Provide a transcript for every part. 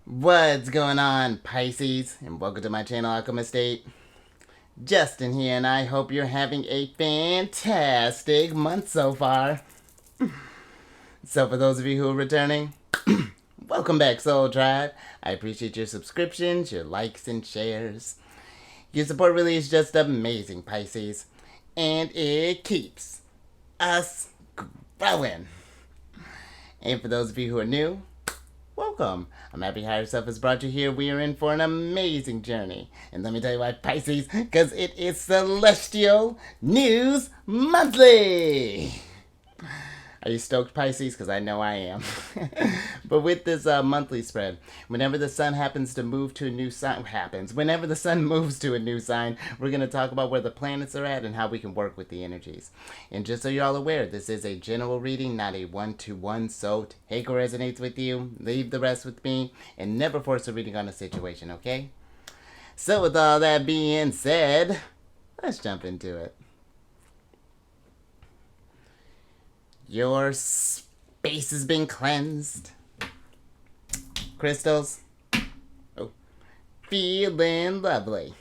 What's going on, Pisces? And welcome to my channel, Alchemist. Justin here, and I hope you're having a fantastic month so far. So for those of you who are returning, welcome back, Soul Tribe. I appreciate your subscriptions, your likes, and shares. Your support really is just amazing, Pisces. And it keeps us growing. And for those of you who are new, welcome. I'm happy Higher Self has brought you here. We are in for an amazing journey. And let me tell you why, Pisces, because it is Celestial News Monthly. Are you stoked, Pisces? Because I know I am. But with this monthly spread, whenever the sun happens to move to a new sign, whenever the sun moves to a new sign, we're going to talk about where the planets are at and how we can work with the energies. And just so you're all aware, this is a general reading, not a one-to-one, so take what resonates with you, leave the rest with me, and never force a reading on a situation, okay? So with all that being said, let's jump into it. Your space has been cleansed. Crystals. Oh. Feeling lovely.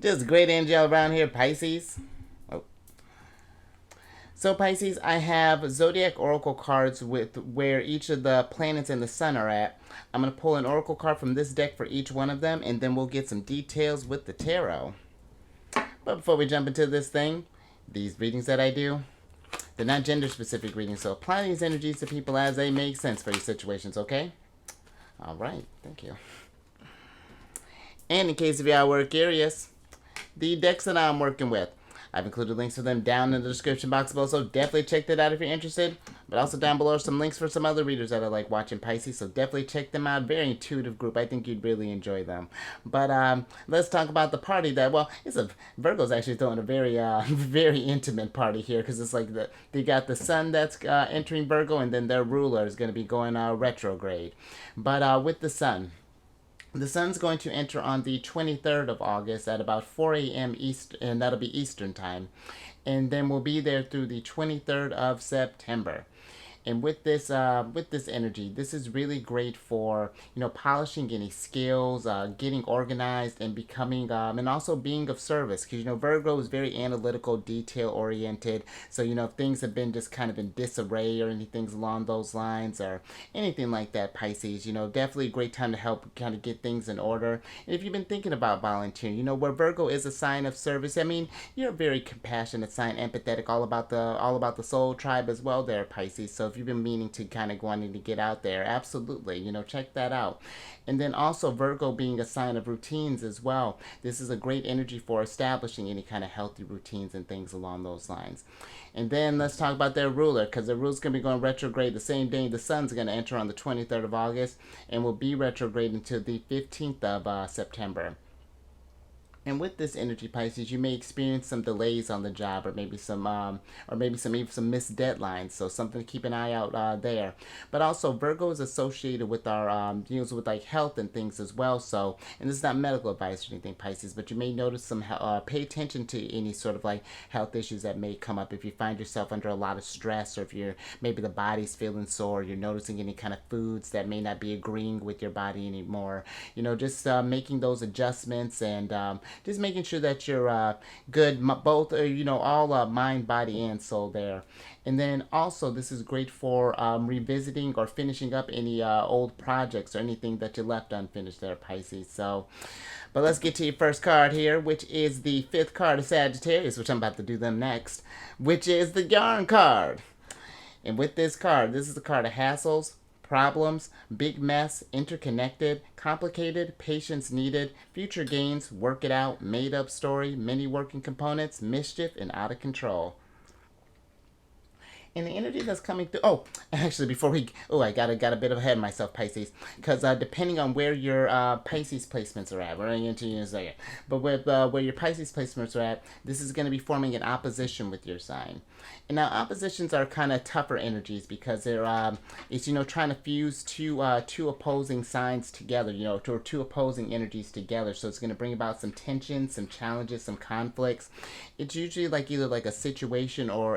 Just great energy all around here, Pisces. Oh. So, Pisces, I have Zodiac Oracle cards with where each of the planets and the sun are at. I'm going to pull an Oracle card from this deck for each one of them, and then we'll get some details with the tarot. But before we jump into this thing, these readings that I do, they're not gender-specific readings, so apply these energies to people as they make sense for your situations, okay? All right, thank you. And in case of y'all were curious, the decks that I'm working with, I've included links to them down in the description box below, so definitely check that out if you're interested. But also down below are some links for some other readers that I like watching Pisces, so definitely check them out. Very intuitive group. I think you'd really enjoy them. But let's talk about the party that, well, Virgo's actually throwing a very, very intimate party here, because it's like they got the sun that's entering Virgo, and then their ruler is going to be going retrograde. But with the sun, the sun's going to enter on the 23rd of August at about 4 a.m. East, and that'll be Eastern time. And then we'll be there through the 23rd of September. And with this energy, this is really great for, polishing any skills, getting organized, and becoming, and also being of service. Because, Virgo is very analytical, detail-oriented. So, if things have been just kind of in disarray or anything along those lines or anything like that, Pisces, definitely a great time to help kind of get things in order. And if you've been thinking about volunteering, where Virgo is a sign of service, I mean, you're a very compassionate sign, empathetic, all about the soul tribe as well there, Pisces. So if you've been meaning to kind of wanting to get out there, absolutely, check that out. And then also Virgo being a sign of routines as well. This is a great energy for establishing any kind of healthy routines and things along those lines. And then let's talk about their ruler, because their ruler's going to be going retrograde the same day the sun's going to enter on the 23rd of August and will be retrograde until the 15th of September. And with this energy, Pisces, you may experience some delays on the job, or maybe some even some missed deadlines. So something to keep an eye out there. But also, Virgo is associated with our deals with like health and things as well. So, and this is not medical advice or anything, Pisces, but you may notice some pay attention to any sort of like health issues that may come up if you find yourself under a lot of stress, or if you're maybe the body's feeling sore, you're noticing any kind of foods that may not be agreeing with your body anymore. Just making those adjustments and just making sure that you're good, both, all mind, body, and soul there. And then also, this is great for revisiting or finishing up any old projects or anything that you left unfinished there, Pisces. So, but let's get to your first card here, which is the fifth card of Sagittarius, which I'm about to do them next, which is the Yarn card. And with this card, this is the card of hassles, problems, big mess, interconnected, complicated, patience needed, future gains, work it out, made up story, many working components, mischief, and out of control. And the energy that's coming through. Oh, actually, I got a bit ahead of myself, Pisces, because depending on where your Pisces placements are at, we're going into you in a second. But with where your Pisces placements are at, this is going to be forming an opposition with your sign. And now oppositions are kind of tougher energies because they're it's trying to fuse two opposing signs together, or two opposing energies together. So it's going to bring about some tension, some challenges, some conflicts. It's usually like either like a situation or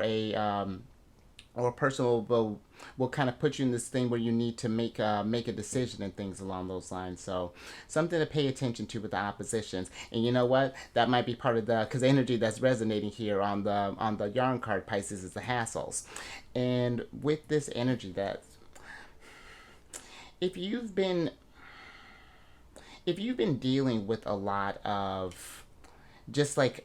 or a person will kind of put you in this thing where you need to make a decision and things along those lines. So something to pay attention to with the oppositions. And you know what? That might be part of the, because the energy that's resonating here on the yarn card, Pisces, is the hassles. And with this energy, that if you've been if you've been dealing with a lot of just like,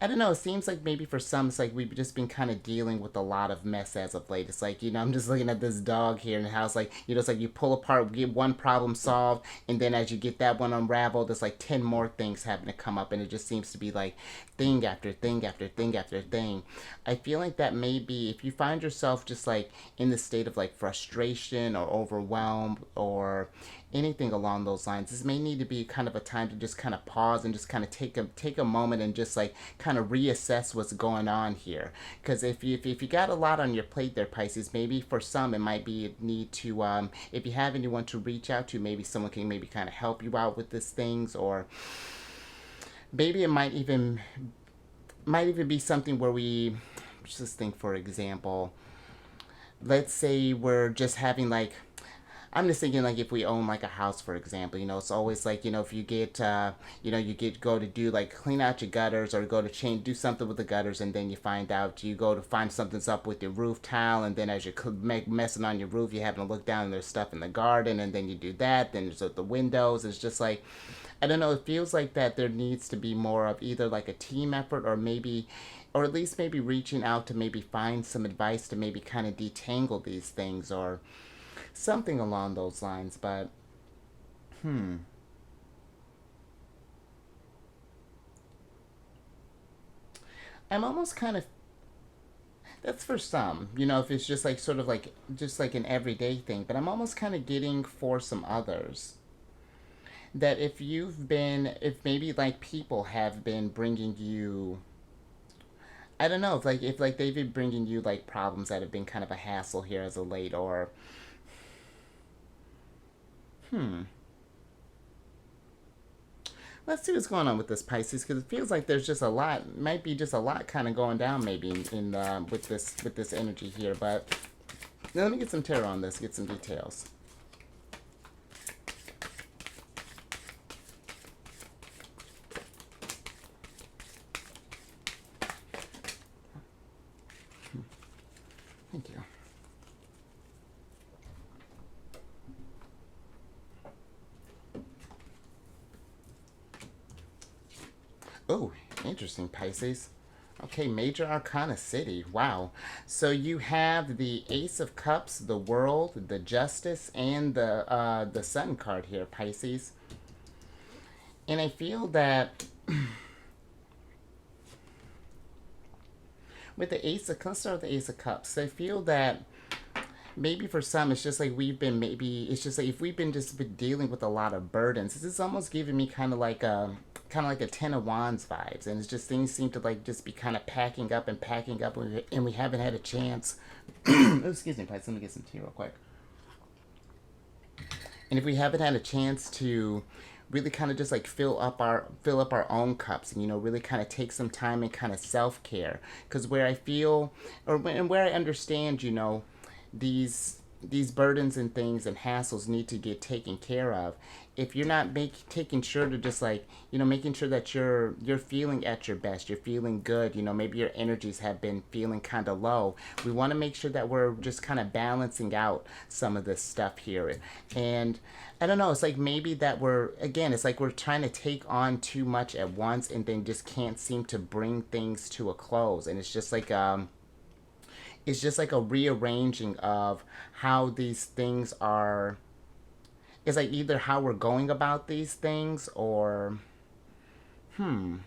I don't know, it seems like maybe for some it's like we've just been kind of dealing with a lot of mess as of late. It's like, I'm just looking at this dog here and how it's like, it's like you pull apart, get one problem solved, and then as you get that one unraveled, there's like 10 more things having to come up, and it just seems to be like thing after thing after thing after thing. I feel like that may be, if you find yourself just like in the state of like frustration or overwhelmed or anything along those lines, this may need to be kind of a time to just kind of pause and just kind of take a moment and just like kind of reassess what's going on here. Because if you got a lot on your plate there, Pisces, maybe for some it might be a need to, if you have anyone to reach out to, maybe someone can maybe kind of help you out with these things, or maybe it might even be something where we just think, for example, let's say we're just having like, I'm just thinking like if we own like a house, for example, it's always like, if you get, go to do like clean out your gutters or go to do something with the gutters, and then you find out, you go to find something's up with your roof tile, and then as you're messing on your roof, you're having to look down and there's stuff in the garden, and then you do that, then there's the windows. It's just like, I don't know, it feels like that there needs to be more of either like a team effort, or maybe, or at least maybe reaching out to maybe find some advice to maybe kind of detangle these things, or something along those lines. But I'm almost kind of, that's for some, if it's just like sort of like just like an everyday thing, but I'm almost kind of getting for some others that if maybe like people have been bringing you, I don't know, if like they've been bringing you like problems that have been kind of a hassle here as of late, or let's see what's going on with this, Pisces, because it feels like there's just a lot, might be just a lot kind of going down maybe in with this energy here. But now let me get some tarot on this, get some details. Thank you. Oh, interesting, Pisces. Okay, Major Arcana City. Wow. So you have the Ace of Cups, the World, the Justice, and the Sun card here, Pisces. And I feel that with the Ace of, let's start with the Ace of Cups. I feel that maybe for some it's just like it's just like if we've just been dealing with a lot of burdens, this is almost giving me kind of like a Ten of Wands vibes, and it's just things seem to like just be kind of packing up and packing up, and we haven't had a chance. Oh, excuse me, Pisces, let me get some tea real quick. And if we haven't had a chance to really kind of just like fill up our own cups, and really kind of take some time and kind of self-care, because where I feel, and where I understand, these burdens and things and hassles need to get taken care of. If you're not taking sure to just like, making sure that you're feeling at your best, you're feeling good, maybe your energies have been feeling kind of low, we want to make sure that we're just kind of balancing out some of this stuff here. And I don't know, it's like maybe that it's like we're trying to take on too much at once, and then just can't seem to bring things to a close. And it's just like a rearranging of how these things are. It's like either how we're going about these things, or and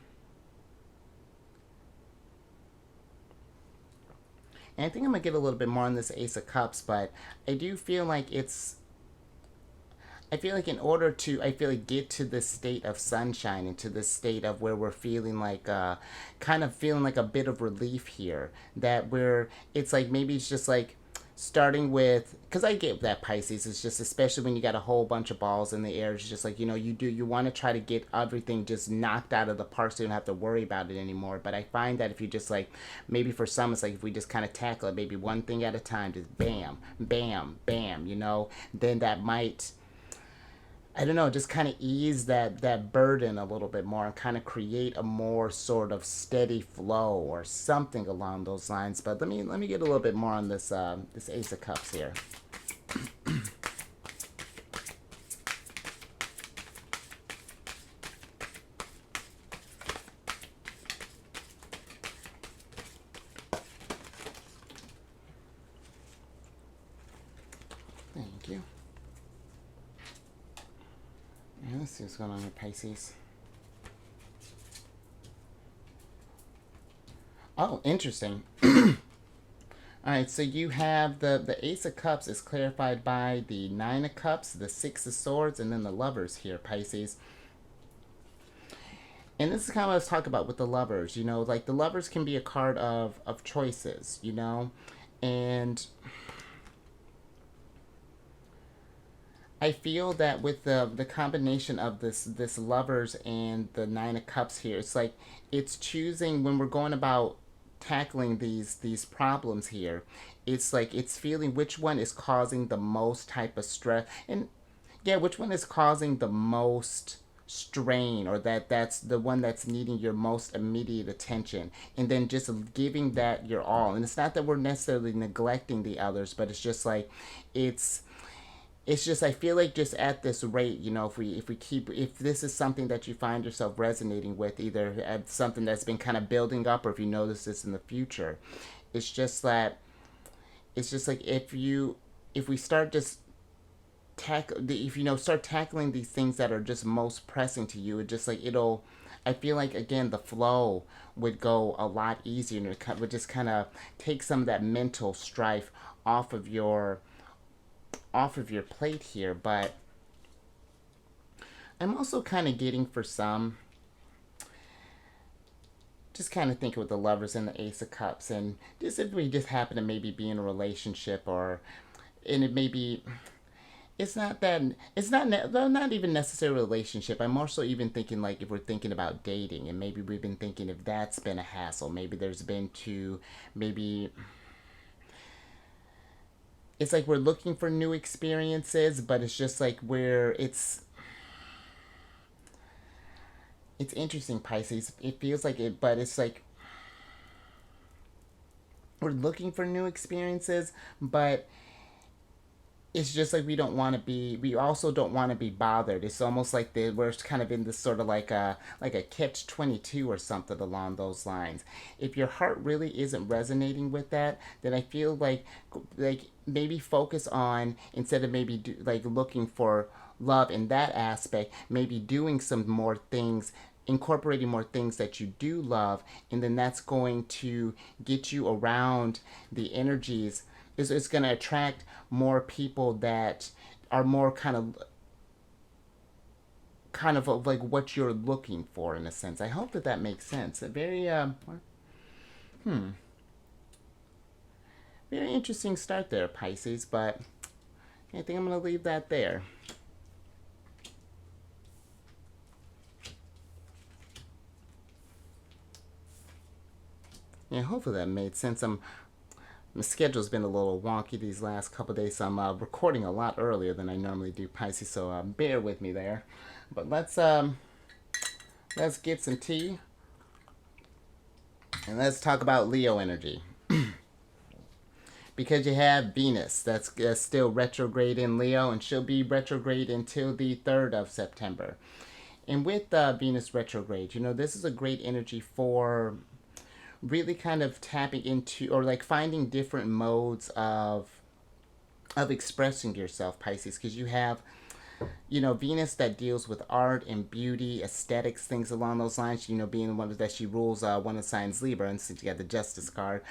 I think I'm gonna get a little bit more on this Ace of Cups, but I do feel like I feel like in order to, get to this state of sunshine, and to this state of where we're feeling like, kind of feeling like a bit of relief here, that it's like maybe it's just like starting with, because I get that Pisces, it's just, especially when you got a whole bunch of balls in the air, it's just like, you want to try to get everything just knocked out of the park so you don't have to worry about it anymore. But I find that if you just like, maybe for some, it's like if we just kind of tackle it, maybe one thing at a time, just bam, bam, bam, then that might, I don't know, just kind of ease that burden a little bit more and kind of create a more sort of steady flow or something along those lines. But let me get a little bit more on this Ace of Cups here. Thank you. Yeah, let's see what's going on with Pisces. Oh, interesting. All right, so you have the Ace of Cups is clarified by the Nine of Cups, the Six of Swords, and then the Lovers here, Pisces. And this is kind of what I was talking about with the Lovers. Like the Lovers can be a card of choices, and I feel that with the combination of this Lovers and the Nine of Cups here, it's like it's choosing when we're going about tackling these problems here. It's like it's feeling which one is causing the most type of stress, and yeah, which one is causing the most strain, or that's the one that's needing your most immediate attention, and then just giving that your all. And it's not that we're necessarily neglecting the others, but it's just like it's it's just I feel like just at this rate, if this is something that you find yourself resonating with, either at something that's been kind of building up, or if you notice this in the future, it's just that it's just like if we start just start tackling these things that are just most pressing to you, it just like it'll. I feel like again the flow would go a lot easier, and it would just kind of take some of that mental strife off of your plate here. But I'm also kind of getting for some, just kind of thinking with the Lovers and the Ace of Cups, and just if we just happen to maybe be in a relationship, and it may be, not even necessarily a relationship. I'm more so even thinking like if we're thinking about dating, and maybe we've been thinking if that's been a hassle, maybe there's been maybe it's like we're looking for new experiences, but it's just like it's interesting, Pisces. It feels like it, but it's like we're looking for new experiences, but it's just like we also don't want to be bothered. It's almost like we're kind of in this sort of like a catch-22 or something along those lines. If your heart really isn't resonating with that, then I feel like maybe focus on, instead of maybe like looking for love in that aspect, maybe doing some more things, incorporating more things that you do love, and then that's going to get you around the energies. It's going to attract more people that are more kind of like what you're looking for, in a sense. I hope that makes sense. A very very interesting start there, Pisces, but I think I'm going to leave that there. Yeah, hopefully that made sense. My schedule's been a little wonky these last couple of days, so I'm recording a lot earlier than I normally do, Pisces, so bear with me there. But let's get some tea, and let's talk about Leo energy. Because you have Venus that's still retrograde in Leo, and she'll be retrograde until the 3rd of September. And with Venus retrograde, this is a great energy for really kind of tapping into, or like finding different modes of expressing yourself, Pisces, because you have Venus that deals with art and beauty, aesthetics, things along those lines, being the one that she rules one of the signs Libra, and since you got the Justice card.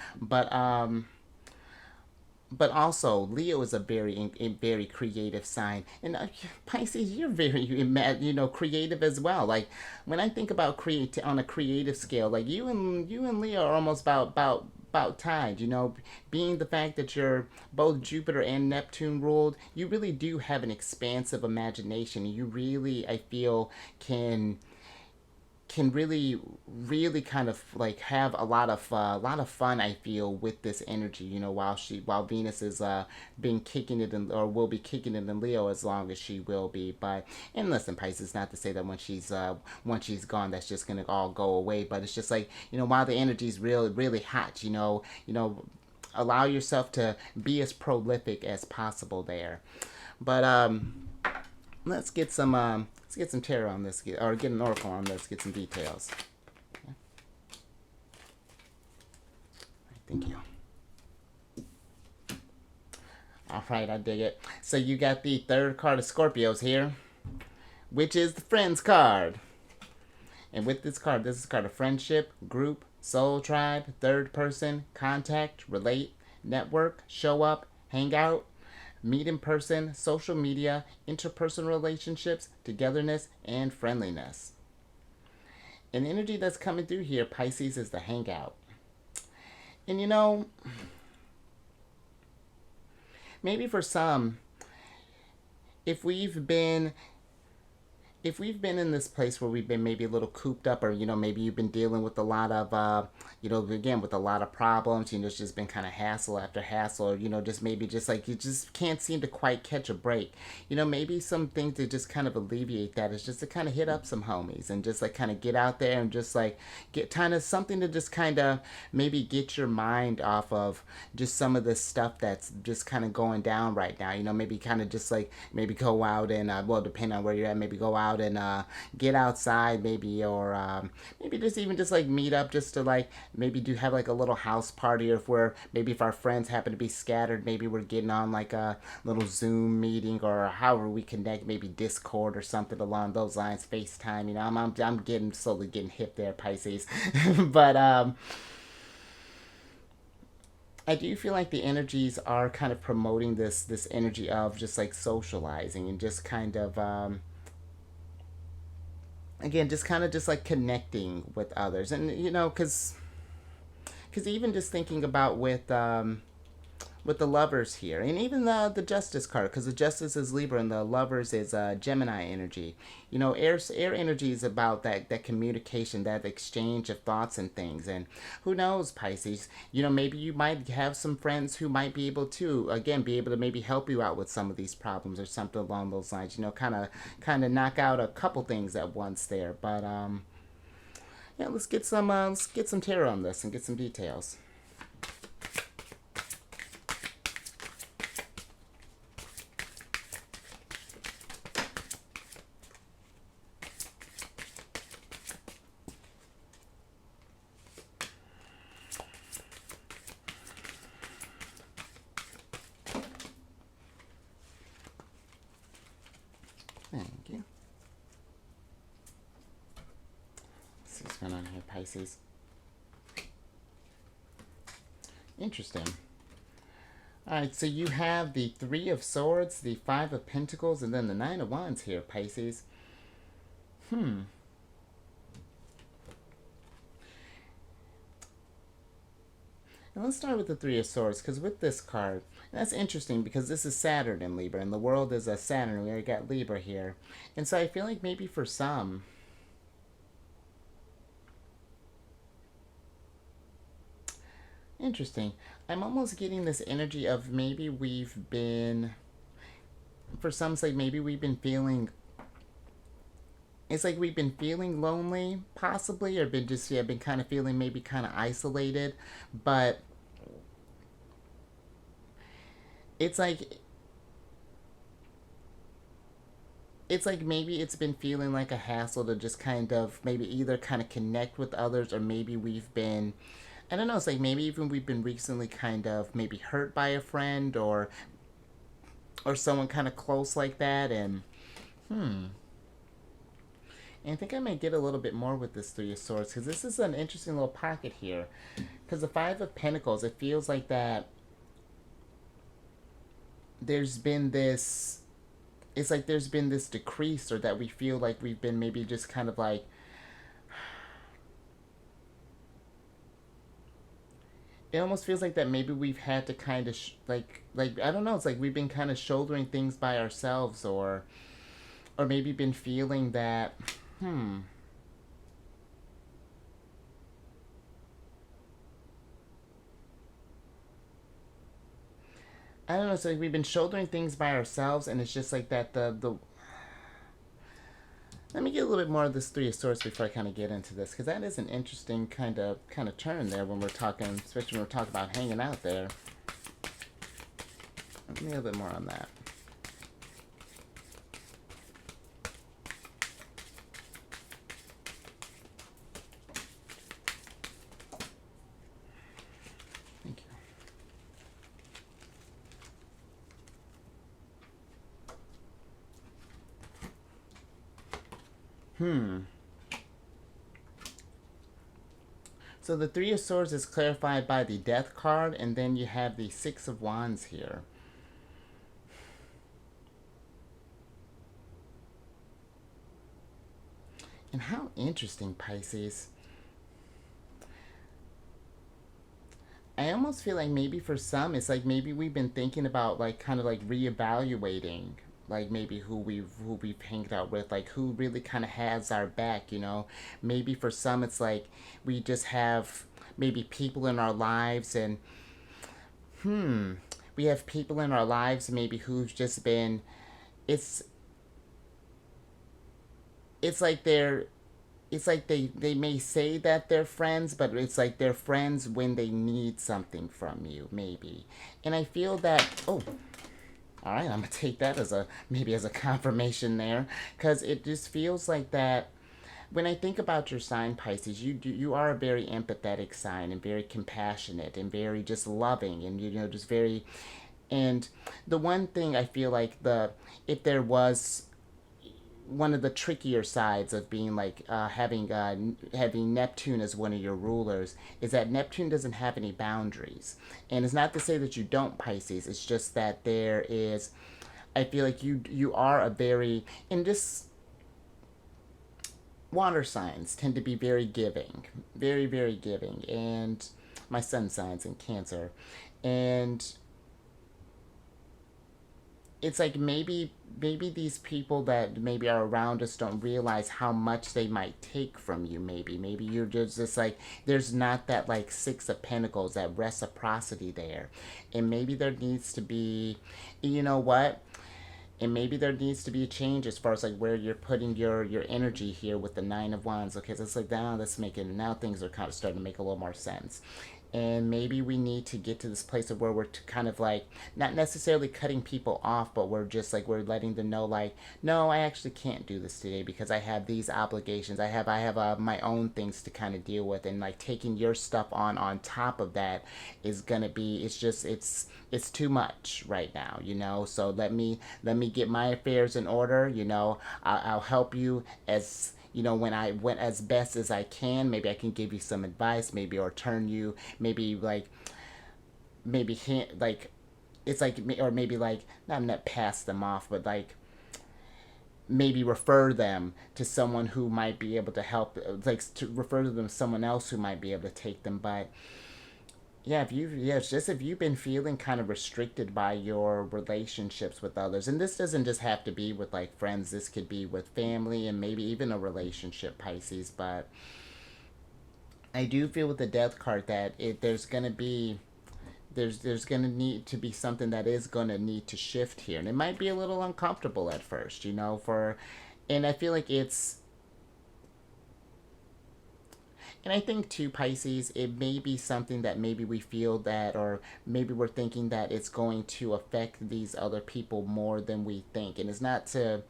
But also Leo is a very creative sign, and Pisces, you're very creative as well. Like when I think about create on a creative scale, like you and Leo are almost about about tide. You know, being the fact that you're both Jupiter and Neptune ruled, you really do have an expansive imagination. You really, I feel, can really kind of like have a lot of fun, I feel, with this energy, you know, while Venus is been kicking it in, or will be kicking it in Leo as long as she will be. But and listen, Pisces, not to say that once she's gone that's just gonna all go away, but it's just like, you know, while the energy is really hot, allow yourself to be as prolific as possible there. But let's get some tarot on this, or get an oracle on this, get some details. Okay. Thank you. All right, I dig it. So you got the third card of Scorpios here, which is the Friends card. And with this is a card of friendship, group, soul tribe, third person, contact, relate, network, show up, hang out, meet in person, social media, interpersonal relationships, togetherness, and friendliness. An energy that's coming through here, Pisces, is the hangout. And you know, maybe for some, if we've been in this place where we've been maybe a little cooped up, or, you know, maybe you've been dealing with a lot of, again, with a lot of problems, you know, it's just been kind of hassle after hassle, or, you know, just maybe just like you just can't seem to quite catch a break. You know, maybe some things to just kind of alleviate that is just to kind of hit up some homies and just like kind of get out there and just like get kind of something to just kind of maybe get your mind off of just some of the stuff that's just kind of going down right now. You know, maybe kind of just like maybe go out and, well, depending on where you're at, maybe go out and get outside, maybe, or maybe just even just like meet up just to like maybe do have like a little house party, or if our friends happen to be scattered, maybe we're getting on like a little Zoom meeting, or however we connect, maybe Discord or something along those lines, FaceTime. You know, I'm getting slowly getting hip there, Pisces. But I do feel like the energies are kind of promoting this energy of just like socializing and just kind of again, just kind of just like connecting with others. And you know, because even just thinking about with the lovers here, and even the Justice card, because the Justice is Libra and the lovers is Gemini energy. You know, air energy is about that communication, that exchange of thoughts and things. And who knows, Pisces, you know, maybe you might have some friends who might be able to, again, be able to maybe help you out with some of these problems or something along those lines. You know, kind of knock out a couple things at once there. But yeah, let's get some tarot on this and get some details. Thank you. Let's see what's going on here, Pisces. Interesting. Alright, so you have the Three of Swords, the Five of Pentacles, and then the Nine of Wands here, Pisces. And let's start with the Three of Swords, because with this card, that's interesting because this is Saturn in Libra, and the world is a Saturn. We already got Libra here. And so I feel like maybe for some, interesting, I'm almost getting this energy of maybe we've been, for some, it's like maybe we've been feeling, it's like we've been feeling lonely, possibly, or been kind of feeling maybe kind of isolated, but it's like maybe it's been feeling like a hassle to just kind of maybe either kind of connect with others, or maybe we've been, I don't know, it's like maybe even we've been recently kind of maybe hurt by a friend or someone kind of close like that. And and I think I might get a little bit more with this Three of Swords, because this is an interesting little pocket here. Because the Five of Pentacles, it feels like that there's been this, it's like there's been this decrease, or that we feel like we've been maybe just kind of like, it almost feels like that maybe we've had to kind of like I don't know, it's like we've been kind of shouldering things by ourselves, or maybe been feeling that I don't know, it's like we've been shouldering things by ourselves, and it's just like that the let me get a little bit more of this Three of Swords before I kind of get into this, because that is an interesting kind of turn there when we're talking, especially when we're talking about hanging out there. Let me a little bit more on that. Thank you. So the Three of Swords is clarified by the Death card, and then you have the Six of Wands here. And how interesting, Pisces. I almost feel like maybe for some, it's like maybe we've been thinking about like kind of like reevaluating like maybe who we've hanged out with, like who really kind of has our back, you know. Maybe for some it's like we just have maybe people in our lives, and we have people in our lives maybe who've just been, it's it's like they're it's like they may say that they're friends, but it's like they're friends when they need something from you, maybe. And I feel that, oh, all right, I'm gonna take that as a maybe as a confirmation there, because it just feels like that. When I think about your sign, Pisces, you are a very empathetic sign, and very compassionate, and very just loving, and you know just very. And the one thing I feel like the if there was one of the trickier sides of being like having Neptune as one of your rulers is that Neptune doesn't have any boundaries, and it's not to say that you don't, Pisces. It's just that there is. I feel like you are a very, and just water signs tend to be very giving, very giving, and my sun signs in Cancer, and it's like maybe these people that maybe are around us don't realize how much they might take from you. Maybe you're just like there's not that like Six of Pentacles, that reciprocity there, and maybe there needs to be, you know what, and maybe there needs to be a change as far as like where you're putting your energy here with the Nine of Wands. Okay, so it's like now let's make it, now things are kind of starting to make a little more sense. And maybe we need to get to this place of where we're kind of like not necessarily cutting people off, but we're just like we're letting them know like, no, I actually can't do this today because I have these obligations. I have my own things to kind of deal with, and like taking your stuff on top of that is gonna be, it's just it's too much right now, you know. So let me get my affairs in order, you know. I'll help you as, you know, when I went as best as I can. Maybe I can give you some advice, maybe, or turn you, maybe like, maybe like, it's like, or maybe like not pass them off, but like maybe refer them to someone who might be able to help, like to refer to them to someone else who might be able to take them. But yeah, it's just if you've been feeling kind of restricted by your relationships with others, and this doesn't just have to be with like friends, this could be with family and maybe even a relationship, Pisces. But I do feel with the Death card that there's gonna be, there's gonna need to be something that is gonna need to shift here, and it might be a little uncomfortable at first, you know, for, and I feel like it's, and I think too, Pisces, it may be something that maybe we feel that, or maybe we're thinking that it's going to affect these other people more than we think. And it's not to,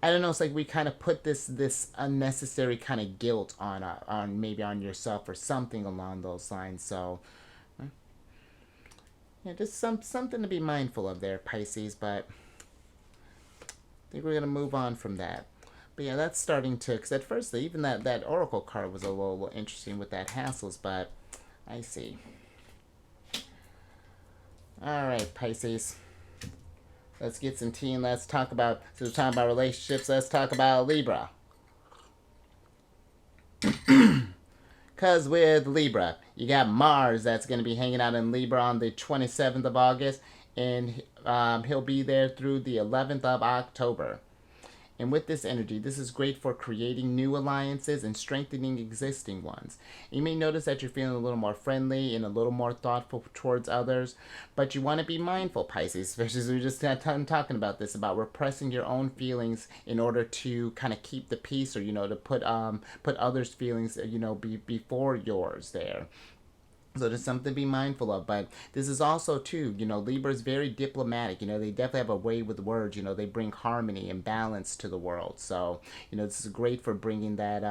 I don't know, it's like we kind of put this unnecessary kind of guilt on maybe on yourself or something along those lines. So yeah, just something to be mindful of there, Pisces. But I think we're gonna move on from that. But yeah, that's starting to, because at first even that oracle card was a little interesting with that hassles, but I see. All right, Pisces. Let's get some tea and let's talk about, so we're talking about relationships, let's talk about Libra. Because with Libra, you got Mars that's going to be hanging out in Libra on the 27th of August, and he'll be there through the 11th of October. And with this energy, this is great for creating new alliances and strengthening existing ones. You may notice that you're feeling a little more friendly and a little more thoughtful towards others, but you want to be mindful, Pisces, especially as we just talking about this, about repressing your own feelings in order to kind of keep the peace, or, to put others' feelings, before yours there. So there's something to be mindful of. But this is also, too, Libra is very diplomatic. They definitely have a way with words. They bring harmony and balance to the world. So, this is great for bringing that.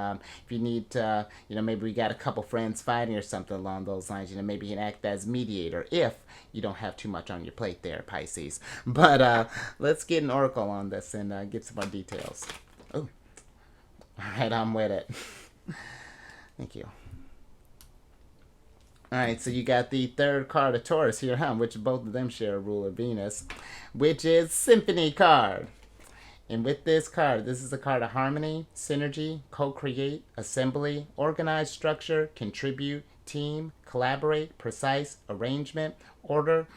If you need to, maybe we got a couple friends fighting or something along those lines, maybe you can act as mediator if you don't have too much on your plate there, Pisces. But let's get an oracle on this and get some more details. Oh, all right, I'm with it. Thank you. Alright, so you got the third card of Taurus here, which both of them share a ruler, Venus, which is Symphony card. And with this card, this is a card of harmony, synergy, co-create, assembly, organized structure, contribute, team, collaborate, precise, arrangement, order,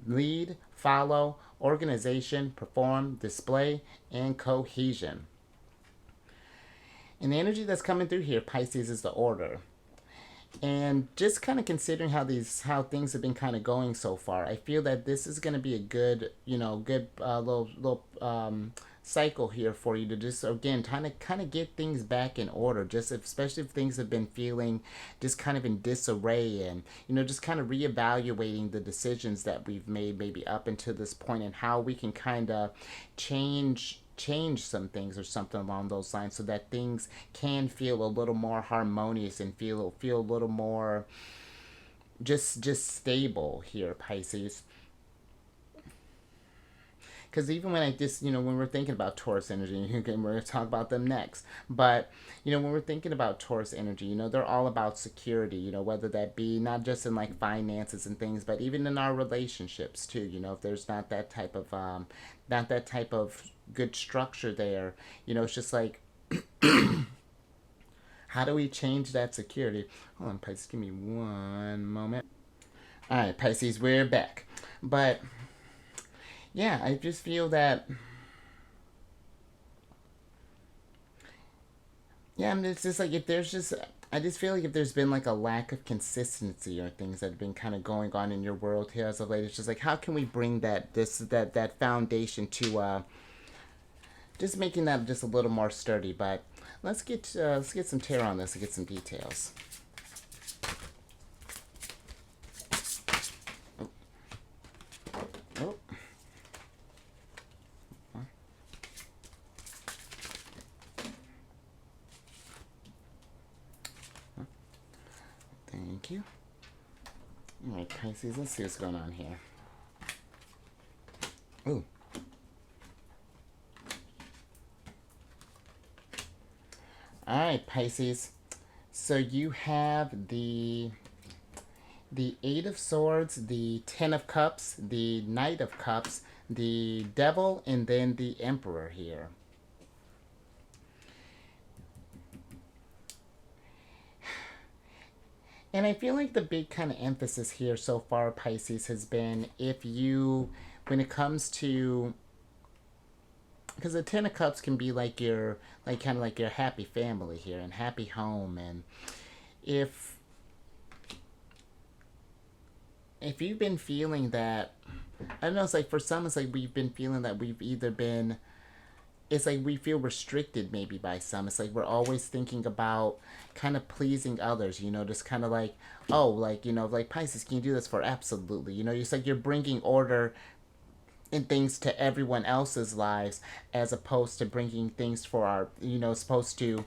lead, follow, organization, perform, display, and cohesion. And the energy that's coming through here, Pisces, is the order. And just kind of considering how things have been kind of going so far, I feel that this is going to be a good, little cycle here for you to just, again, kind of get things back in order. Just especially if things have been feeling just kind of in disarray, and just kind of reevaluating the decisions that we've made maybe up until this point, and how we can kind of change some things or something along those lines, so that things can feel a little more harmonious and feel a little more just stable here, Pisces. Because even when when we're thinking about Taurus energy, we're going to talk about them next. But, when we're thinking about Taurus energy, they're all about security, whether that be not just in like finances and things, but even in our relationships too. If there's not that type of good structure there, it's just like, how do we change that security? Hold on, Pisces, give me one moment. All right, Pisces, we're back. But yeah, I just feel that, it's just like, I just feel like if there's been like a lack of consistency or things that have been kind of going on in your world here as of late, it's just like, how can we bring that foundation to just making that just a little more sturdy. But let's get some tarot on this and get some details. Oh. Thank you. All right, Pisces, let's see what's going on here. Ooh. All right, Pisces. So you have the Eight of Swords, the Ten of Cups, the Knight of Cups, the Devil, and then the Emperor here. And I feel like the big kind of emphasis here so far, Pisces, has been when it comes to, because the Ten of Cups can be like your, kind of like your happy family here and happy home. And if you've been feeling that, I don't know, it's like for some, it's like we've been feeling that we've either been, it's like we feel restricted maybe by some. It's like we're always thinking about kind of pleasing others, just kind of like, oh, like, like, Pisces, can you do this for? Absolutely. It's like you're bringing order and things to everyone else's lives, as opposed to bringing things for our, supposed to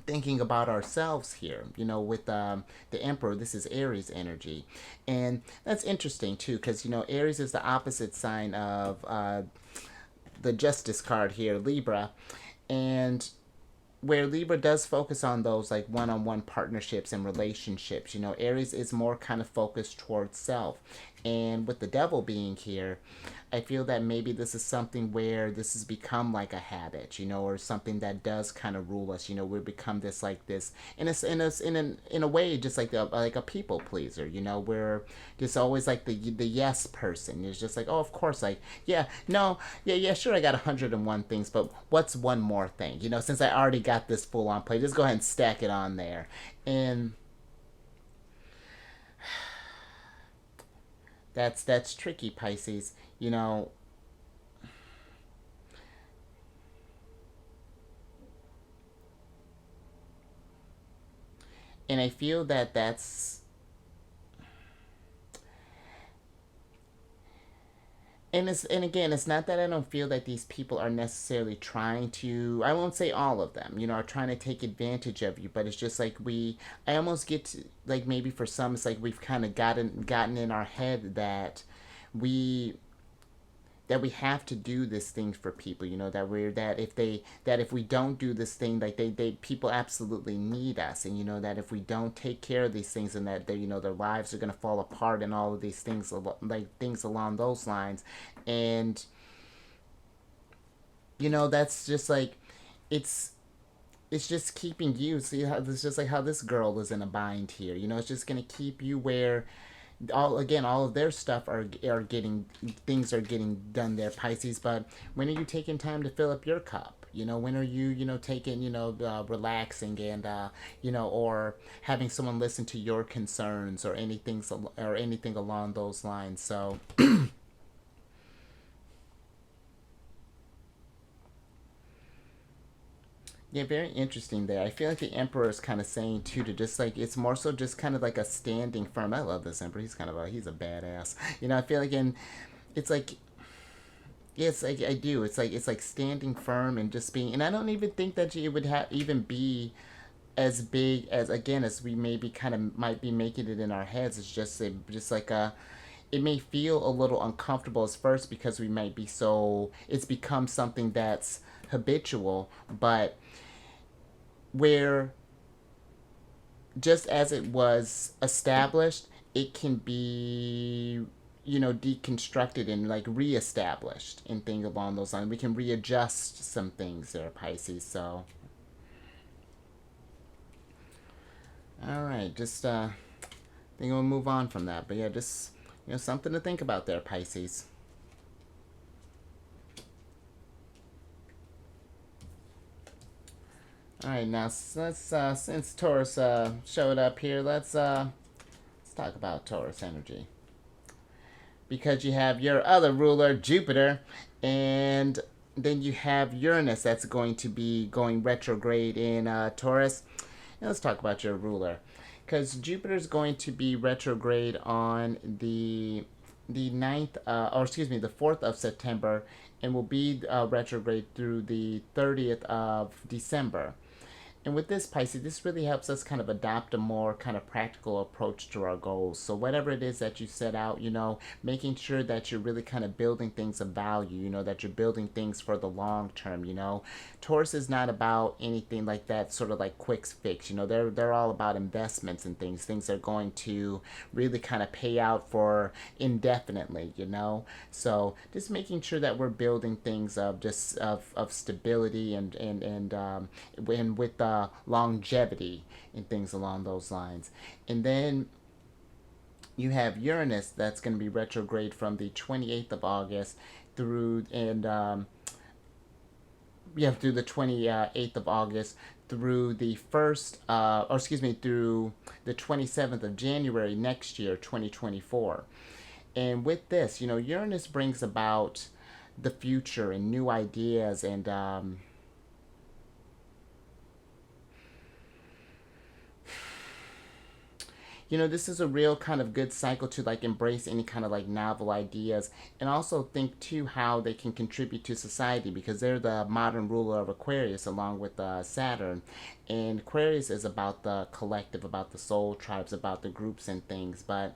thinking about ourselves here, with the Emperor. This is Aries energy. And that's interesting too, because, Aries is the opposite sign of the Justice card here, Libra. And where Libra does focus on those like one-on-one partnerships and relationships, Aries is more kind of focused towards self. And with the devil being here, I feel that maybe this is something where this has become like a habit, you know, or something that does kind of rule us. You know, we become this like this in a way, just like a people pleaser. You know, we're just always like the yes person. It's just like, oh, of course, like yeah, no, yeah, sure, I got 101 things, but what's one more thing? You know, since I already got this full on play, just go ahead and stack it on there. And that's tricky, Pisces. You know, and I feel that that's and again, it's not that I don't feel that these people are necessarily trying to, I won't say all of them, you know, are trying to take advantage of you, but it's just like I almost get to, like, maybe for some it's like we've kind of gotten in our head we that we have to do this thing for people, you know, that if we don't do this thing, like they people absolutely need us, and you know that if we don't take care of these things, and that they, you know, their lives are going to fall apart and all of these things, like things along those lines. And you know, that's just like, it's it's just keeping you, see how it's just like how this girl is in a bind here, you know, it's just going to keep you where all of their stuff are getting, things are getting done there, Pisces. But when are you taking time to fill up your cup? You know, when are you, you know, taking, you know, relaxing, and you know, or having someone listen to your concerns, or anything along those lines. So yeah, very interesting there. I feel like the Emperor is kind of saying too, to just like, it's more so just kind of like a standing firm. I love this Emperor. He's kind of he's a badass. You know, I feel like, and it's like, yes, I do. It's like standing firm and just being. And I don't even think that it would have even be as big as, again, as we maybe kind of might be making it in our heads. It's just like a. It may feel a little uncomfortable at first because we might be so. It's become something that's habitual, but where just as it was established, it can be, you know, deconstructed and like reestablished and things along those lines. We can readjust some things there, Pisces. So, all right, just I think we'll move on from that. But yeah, just, you know, something to think about there, Pisces. All right, now let's since Taurus showed up here, let's talk about Taurus energy, because you have your other ruler, Jupiter, and then you have Uranus that's going to be going retrograde in Taurus. And let's talk about your ruler, because Jupiter's going to be retrograde on the ninth, or excuse me, the 4th of September, and will be retrograde through the 30th of December. And with this, Pisces, this really helps us kind of adopt a more kind of practical approach to our goals. So whatever it is that you set out, you know, making sure that you're really kind of building things of value, you know, that you're building things for the long term, you know. Taurus is not about anything like that sort of like quick fix, you know. They're all about investments and things. Things are going to really kind of pay out for indefinitely, you know. So just making sure that we're building things of just of stability and with longevity and things along those lines. And then you have Uranus that's going to be retrograde from the 28th of August through and yeah, through the 28th of August through the first or excuse me, through the 27th of January next year, 2024. And with this, you know, Uranus brings about the future and new ideas, and you know, this is a real kind of good cycle to like embrace any kind of like novel ideas, and also think too how they can contribute to society, because they're the modern ruler of Aquarius along with Saturn. And Aquarius is about the collective, about the soul tribes, about the groups and things. But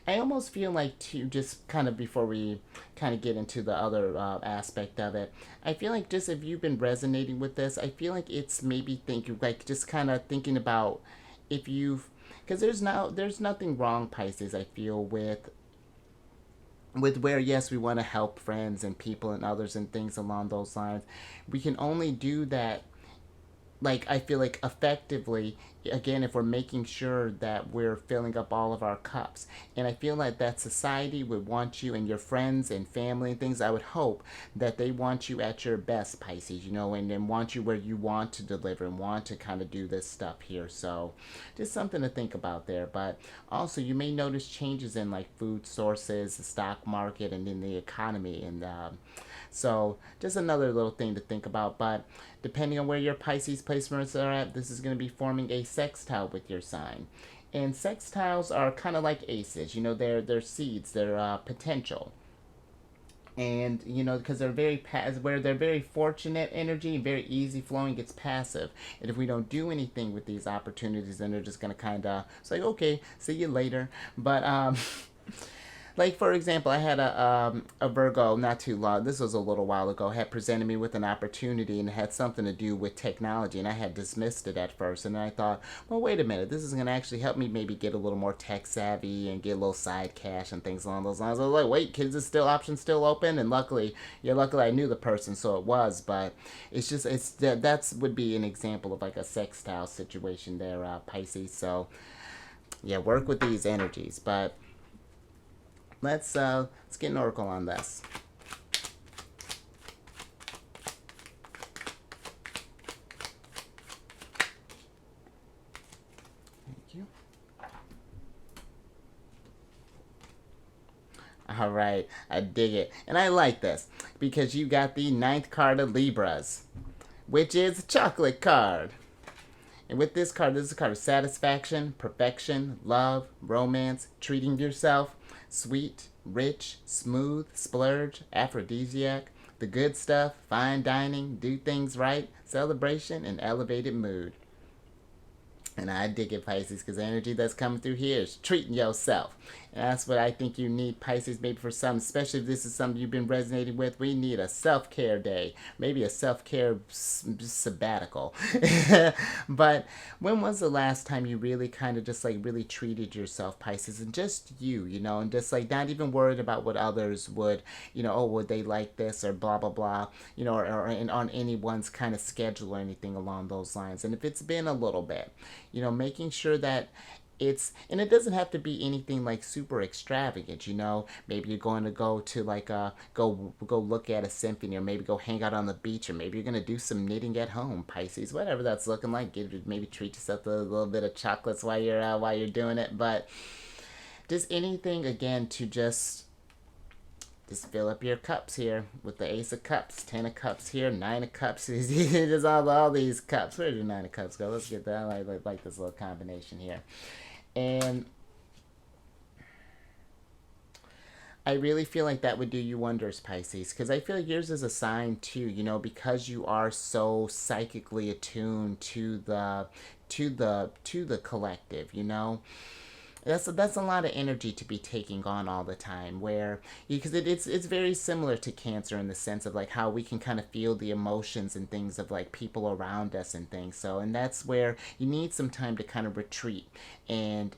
I almost feel like, to just kind of before we kind of get into the other aspect of it, I feel like just if you've been resonating with this, I feel like it's maybe thinking like just kind of thinking about if you've, because there's nothing wrong, Pisces, I feel, with with where, yes, we want to help friends and people and others and things along those lines, we can only do that, like, I feel like effectively, again, if we're making sure that we're filling up all of our cups. And I feel like that society would want you, and your friends and family and things, I would hope that they want you at your best, Pisces, you know, and want you where you want to deliver and want to kind of do this stuff here. So just something to think about there. But also, you may notice changes in like food sources, the stock market, and in the economy. And so just another little thing to think about. But depending on where your Pisces placements are at, this is going to be forming a sextile with your sign. And sextiles are kind of like aces. You know, they're seeds. They're potential. And you know, because they're where they're very fortunate energy, very easy flowing, gets passive. And if we don't do anything with these opportunities, then they're just gonna kind of say, okay, see you later. But like, for example, I had a Virgo not too long. This was a little while ago. Had presented me with an opportunity, and it had something to do with technology, and I had dismissed it at first. And then I thought, well, wait a minute, this is gonna actually help me maybe get a little more tech savvy and get a little side cash and things along those lines. I was like, wait, kids, is still option still open? And luckily, yeah, luckily I knew the person, so it was. But it's just that's would be an example of like a sextile situation there, Pisces. So yeah, work with these energies, but. Let's get an oracle on this. Thank you. All right, I dig it. And I like this because you got the ninth card of Libras, which is a chocolate card. And with this card, this is a card of satisfaction, perfection, love, romance, treating yourself, sweet, rich, smooth, splurge, aphrodisiac, the good stuff, fine dining, do things right, celebration, and elevated mood. And I dig it, Pisces, because the energy that's coming through here is treating yourself. And that's what I think you need, Pisces, maybe for some, especially if this is something you've been resonating with. We need a self-care day, maybe a self-care sabbatical. But when was the last time you really kind of just like really treated yourself, Pisces, and just you know, and just like not even worried about what others would, you know, oh, would they like this or blah, blah, blah, you know, or on anyone's kind of schedule or anything along those lines. And if it's been a little bit, you know, making sure that and it doesn't have to be anything like super extravagant, you know. Maybe you're going to go to like go look at a symphony, or maybe go hang out on the beach, or maybe you're gonna do some knitting at home, Pisces, whatever that's looking like. Maybe treat yourself to a little bit of chocolates while you're doing it. But just anything, again, to just fill up your cups here with the Ace of Cups, Ten of Cups here, Nine of Cups. Just all these cups. Where did Nine of Cups go? Let's get that. I like this little combination here. And I really feel like that would do you wonders, Pisces, because I feel like yours is a sign too, you know, because you are so psychically attuned to the collective, you know. That's a lot of energy to be taking on all the time, where because it's very similar to Cancer in the sense of like how we can kind of feel the emotions and things of like people around us and things. So, and that's where you need some time to kind of retreat and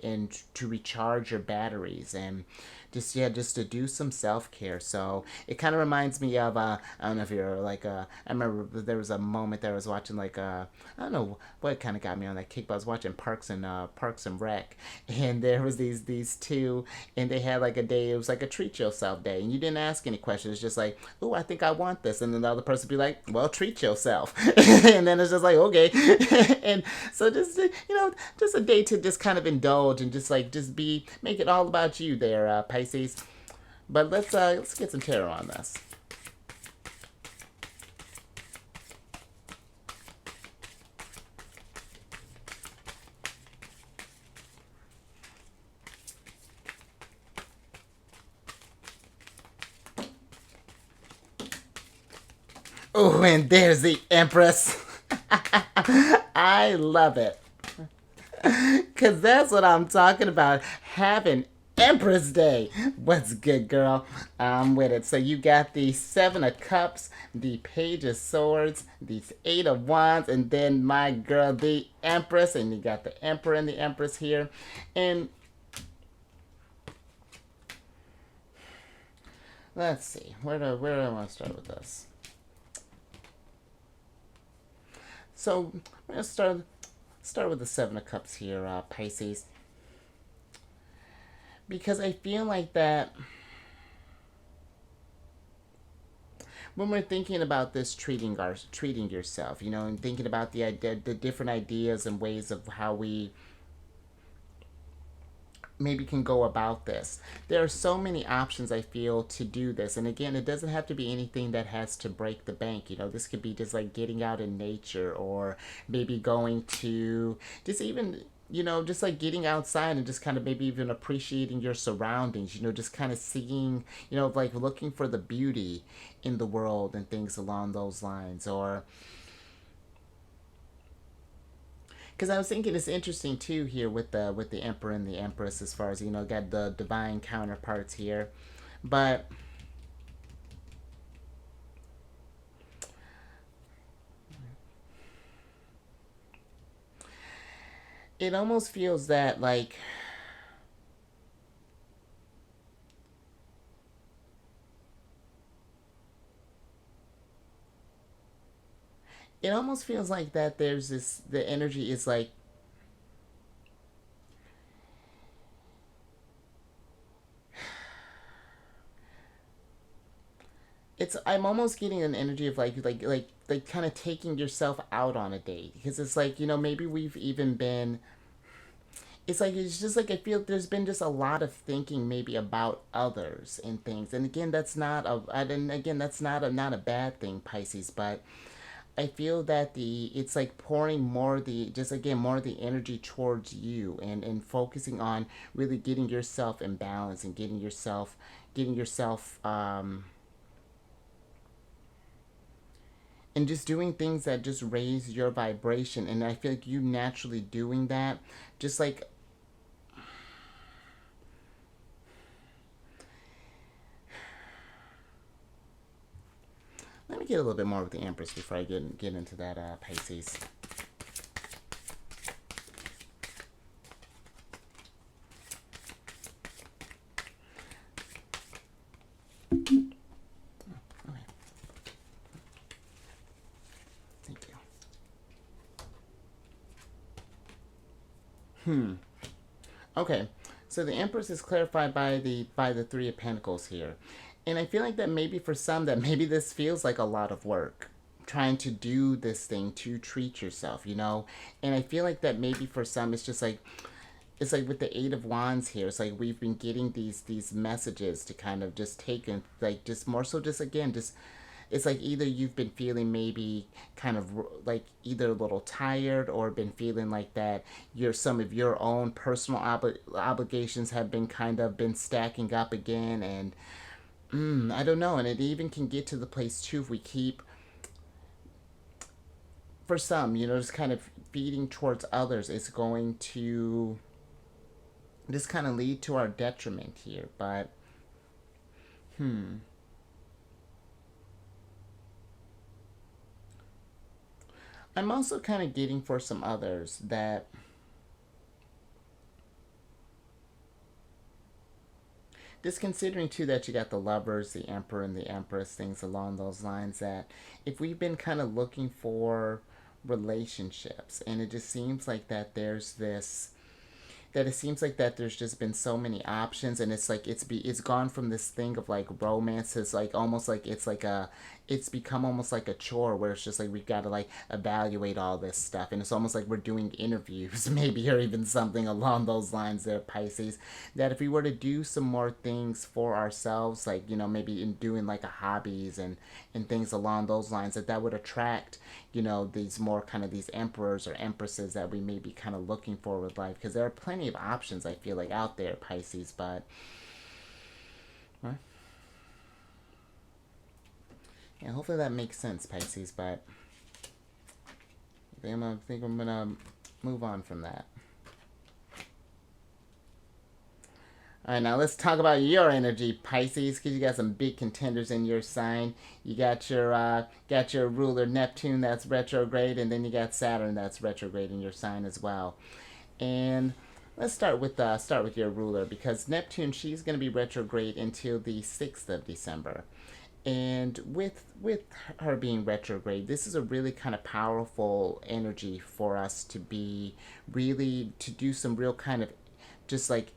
to recharge your batteries, and just to do some self-care. So it kind of reminds me of I don't know if you're like I remember there was a moment that I was watching like I don't know what kind of got me on that kick, but I was watching Parks and Rec, and there was these two, and they had like a day. It was like a treat yourself day, and you didn't ask any questions. It's just like, oh, I think I want this, and then the other person would be like, well, treat yourself, and then it's just like, okay. And so just you know, just a day to just kind of indulge and just make it all about you there, Pisces. But let's get some tarot on this. Oh, and there's the Empress. I love it. Because that's what I'm talking about. Having Empress Day. What's good, girl? I'm with it. So you got the Seven of Cups, the Page of Swords, the Eight of Wands, and then my girl, the Empress. And you got the Emperor and the Empress here. And Let's see. Where do I want to start with this? So we're gonna start with the Seven of Cups here, Pisces, because I feel like that when we're thinking about this treating yourself, you know, and thinking about the different ideas and ways of how we maybe can go about this. There are so many options I feel to do this. And again, it doesn't have to be anything that has to break the bank. You know, this could be just like getting out in nature, or maybe going to just even, you know, just like getting outside and just kind of maybe even appreciating your surroundings, you know, just kind of seeing, you know, like looking for the beauty in the world and things along those lines. Or because I was thinking it's interesting too here with the Emperor and the Empress, as far as, you know, got the divine counterparts here, but it almost feels that like it almost feels like that there's this, the energy is like it's, I'm almost getting an energy of like kind of taking yourself out on a date, because it's like, you know, maybe we've even been, it's like, it's just like I feel there's been just a lot of thinking maybe about others and things. And again, that's not a, and again, that's not a bad thing, Pisces, but I feel that the, it's like pouring more the, just again more of the energy towards you, and focusing on really getting yourself in balance, and getting yourself and just doing things that just raise your vibration. And I feel like you naturally doing that, just like, let me get a little bit more with the Empress before I get into that, Pisces. Okay, thank you. Okay, so the Empress is clarified by the Three of Pentacles here, and I feel like that maybe for some that maybe this feels like a lot of work, trying to do this thing to treat yourself, you know, and I feel like that maybe for some it's just like, it's like with the Eight of Wands here, it's like we've been getting these messages to kind of just take, and like just more so just again just, it's like either you've been feeling maybe kind of like either a little tired, or been feeling like that your some of your own personal obligations have been kind of been stacking up again. And I don't know, and it even can get to the place too if we keep, for some, you know, just kind of feeding towards others, it's going to just kind of lead to our detriment here. But I'm also kind of getting for some others that just considering too that you got the Lovers, the Emperor, and the Empress, things along those lines, that if we've been kind of looking for relationships, and it just seems like that there's this, that it seems like that there's just been so many options, and it's like it's gone from this thing of like romance, is like almost like it's like a, it's become almost like a chore, where it's just like we've got to like evaluate all this stuff, and it's almost like we're doing interviews maybe, or even something along those lines there, Pisces. That if we were to do some more things for ourselves, like, you know, maybe in doing like a hobbies and things along those lines, that would attract, you know, these more kind of these emperors or empresses that we may be kind of looking for with life, because there are plenty of options I feel like out there, Pisces. But yeah, hopefully that makes sense, Pisces. But I think I'm gonna move on from that. All right, now let's talk about your energy, Pisces, because you got some big contenders in your sign. You got your ruler Neptune that's retrograde, and then you got Saturn that's retrograde in your sign as well. And let's start with your ruler, because Neptune, she's going to be retrograde until the 6th of December. And with her being retrograde, this is a really kind of powerful energy for us to be really to do some real kind of just like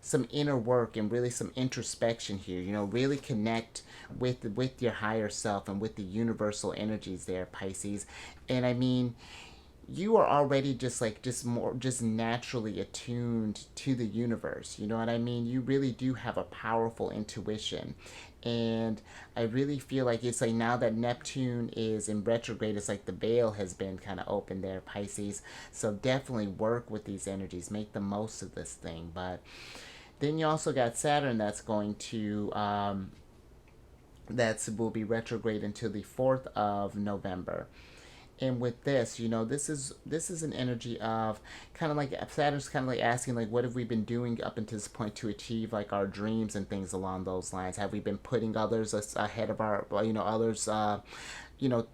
some inner work and really some introspection here, you know, really connect with your higher self and with the universal energies there, Pisces. And I mean, you are already just naturally attuned to the universe, you know what I mean? You really do have a powerful intuition. And I really feel like it's like now that Neptune is in retrograde, it's like the veil has been kind of open there, Pisces. So definitely work with these energies, make the most of this thing. But then you also got Saturn that's going to that will be retrograde until the 4th of November. And with this, you know, this is an energy of kind of like Saturn's kind of like asking like, what have we been doing up until this point to achieve like our dreams and things along those lines? Have we been putting others ahead of our, you know, others, you know,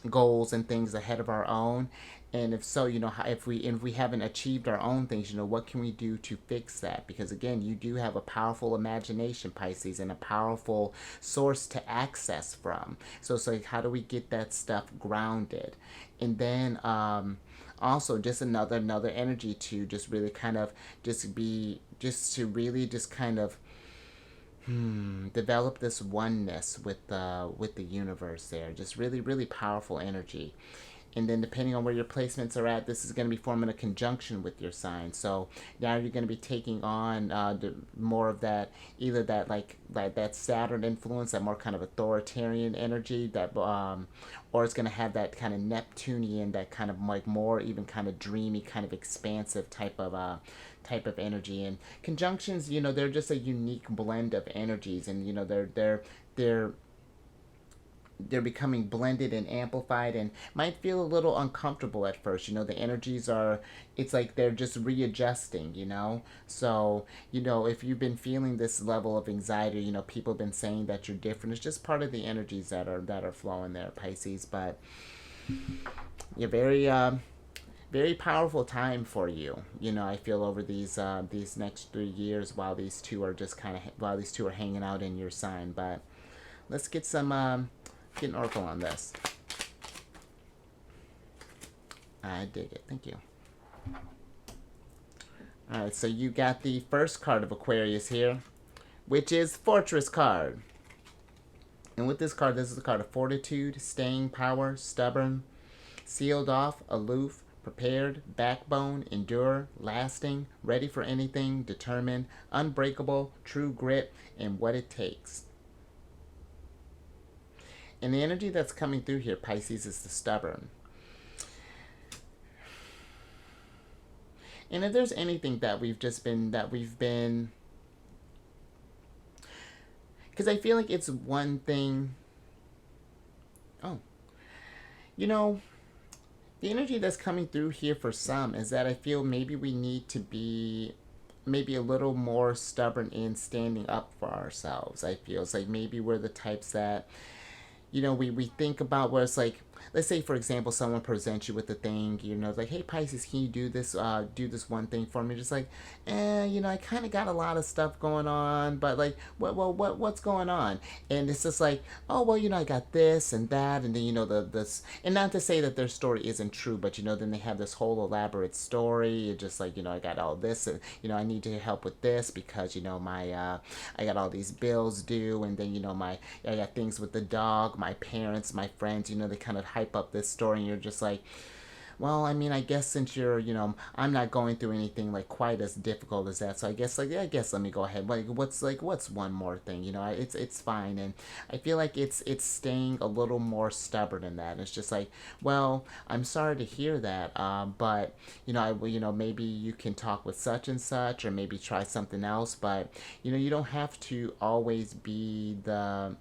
goals and things ahead of our own? And if so, you know, if we haven't achieved our own things, you know, what can we do to fix that? Because again, you do have a powerful imagination, Pisces, and a powerful source to access from. So it's like, how do we get that stuff grounded? And then also just another energy to just really kind of just to really just kind of develop this oneness with the universe there. Just really powerful energy. And then depending on where your placements are at, this is going to be forming a conjunction with your sign. So now you're going to be taking on more of that, either that like that Saturn influence, that more kind of authoritarian energy, that or it's going to have that kind of Neptunian, that kind of like more even kind of dreamy, kind of expansive type of energy. And conjunctions, you know, they're just a unique blend of energies, and you know they're becoming blended and amplified, and might feel a little uncomfortable at first. You know, the energies are, it's like they're just readjusting, you know? So, you know, if you've been feeling this level of anxiety, you know, people have been saying that you're different. It's just part of the energies that are flowing there, Pisces. But you're very powerful time for you. You know, I feel over these next 3 years while these two are just kind of while these two are hanging out in your sign. But let's get get an oracle on this. I dig it. Thank you. All right, so you got the first card of Aquarius here, which is Fortress card. And with this card, this is the card of fortitude, staying power, stubborn, sealed off, aloof, prepared, backbone, endure, lasting, ready for anything, determined, unbreakable, true grit, and what it takes. And the energy that's coming through here, Pisces, is the stubborn. And if there's anything that we've been, because I feel like it's one thing. Oh, you know, the energy that's coming through here for some is that I feel maybe we need to be maybe a little more stubborn in standing up for ourselves. I feel it's like maybe we're the types that, you know, we think about where it's like, let's say for example someone presents you with a thing, you know, like, hey Pisces, can you do this one thing for me? Just like, you know, I kind of got a lot of stuff going on, but like, what's going on? And it's just like, oh well, you know, I got this and that, and then you know this, and not to say that their story isn't true, but you know, then they have this whole elaborate story. It's just like, you know, I got all this, and you know, I need to help with this because you know my I got all these bills due, and then you know I got things with the dog, my parents, my friends, you know, they kind of hype up this story, and you're just like, well, I mean, I guess since you're, you know, I'm not going through anything like quite as difficult as that, so I guess like, yeah, I guess let me go ahead. Like, what's one more thing? You know, it's fine, and I feel like it's staying a little more stubborn in that. It's just like, well, I'm sorry to hear that, but you know, you know, maybe you can talk with such and such, or maybe try something else, but you know, you don't have to always be the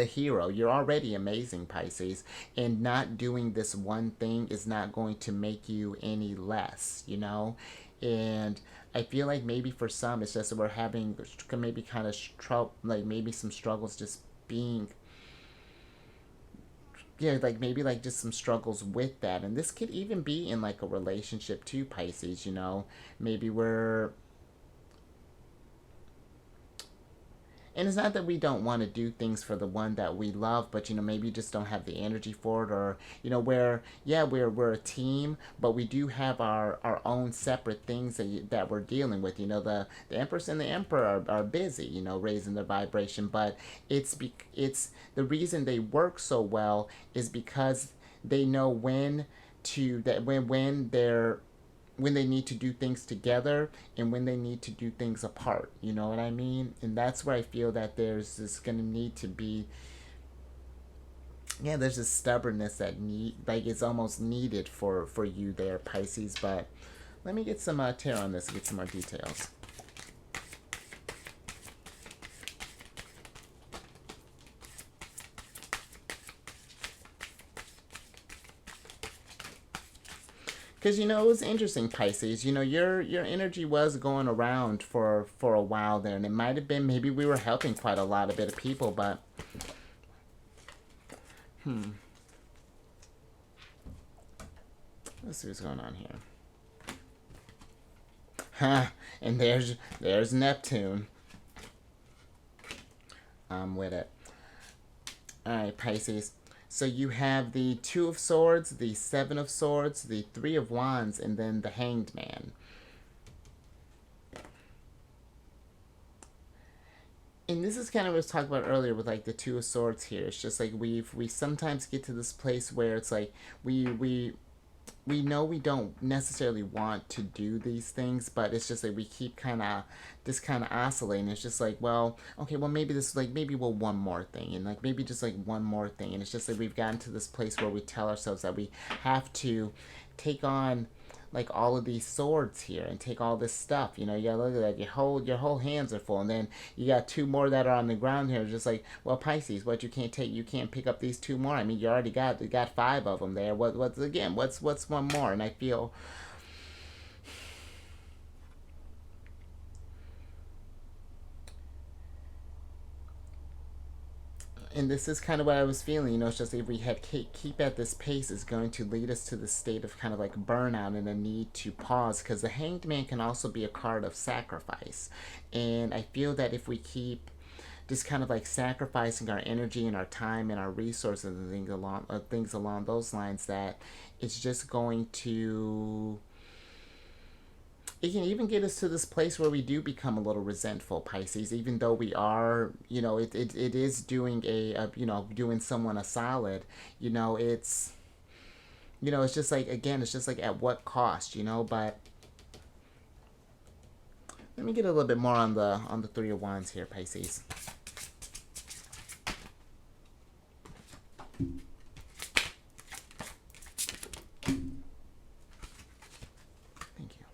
hero. You're already amazing, Pisces, and not doing this one thing is not going to make you any less, you know? And I feel like maybe for some it's just that we're having maybe kind of trouble, like maybe some struggles just being yeah, like maybe like just some struggles with that. And this could even be in like a relationship too, Pisces, you know. Maybe we're, and it's not that we don't want to do things for the one that we love, but you know, maybe you just don't have the energy for it, or you know, where yeah, we're a team, but we do have our own separate things that we're dealing with. You know, the Empress and the Emperor are busy, you know, raising their vibration, but it's the reason they work so well is because they know when to that when they're when they need to do things together and when they need to do things apart. You know what I mean? And that's where I feel that there's this going to need to be, yeah, there's this stubbornness that need like it's almost needed for you there, Pisces. But let me get some tarot on this, get some more details. Because you know it was interesting, Pisces. You know your energy was going around for a while there, and it might have been maybe we were helping quite a lot of bit of people, but let's see what's going on here. Huh? And there's Neptune. I'm with it. All right, Pisces. So you have the Two of Swords, the Seven of Swords, the Three of Wands, and then the Hanged Man. And this is kind of what I was talking about earlier with like the Two of Swords here. It's just like we sometimes get to this place where it's like we know we don't necessarily want to do these things, but it's just like we keep kind of oscillating. It's just like, well, okay, well maybe this like maybe we'll one more thing, and like maybe just like one more thing, and it's just like we've gotten to this place where we tell ourselves that we have to take on like all of these swords here and take all this stuff. You know, you gotta look at that. Your whole hands are full, and then you got two more that are on the ground here. Just like, well, Pisces, what you can't take, you can't pick up these two more. I mean, you got five of them there. What's one more? And I feel and this is kind of what I was feeling. You know, it's just if we had keep at this pace, is going to lead us to the state of kind of like burnout and a need to pause. Because the Hanged Man can also be a card of sacrifice, and I feel that if we keep just kind of like sacrificing our energy and our time and our resources and things along those lines, that it's just going to it can even get us to this place where we do become a little resentful, Pisces, even though we are, you know, it is doing you know, doing someone a solid. You know, it's just like, again, it's just like at what cost, you know. But let me get a little bit more on the Three of Wands here, Pisces. Thank you.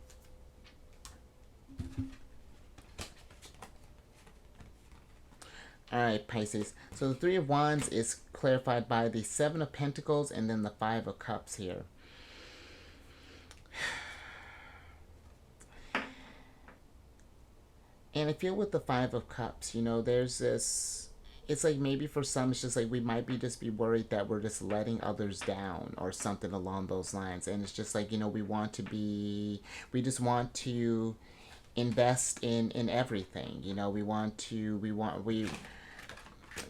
All right, Pisces. So the Three of Wands is clarified by the Seven of Pentacles and then the Five of Cups here. And I feel with the Five of Cups, you know, there's this. It's like maybe for some, it's just like we might be worried that we're just letting others down or something along those lines. And it's just like, you know, we just want to invest in everything. You know,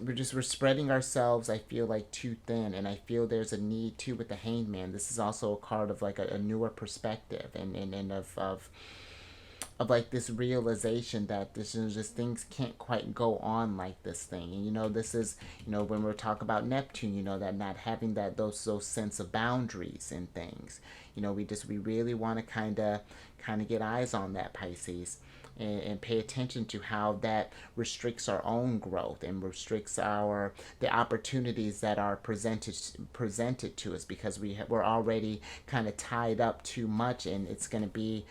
we're spreading ourselves, I feel like, too thin. And I feel there's a need too with the Hanged Man. This is also a card of like a newer perspective and of like this realization that this is just things can't quite go on like this thing. And you know, this is, you know, when we're talking about Neptune, you know, that not having that those sense of boundaries and things. You know, we really want to kind of get eyes on that, Pisces, and pay attention to how that restricts our own growth and restricts the opportunities that are presented to us, because we're already kind of tied up too much, and it's gonna feel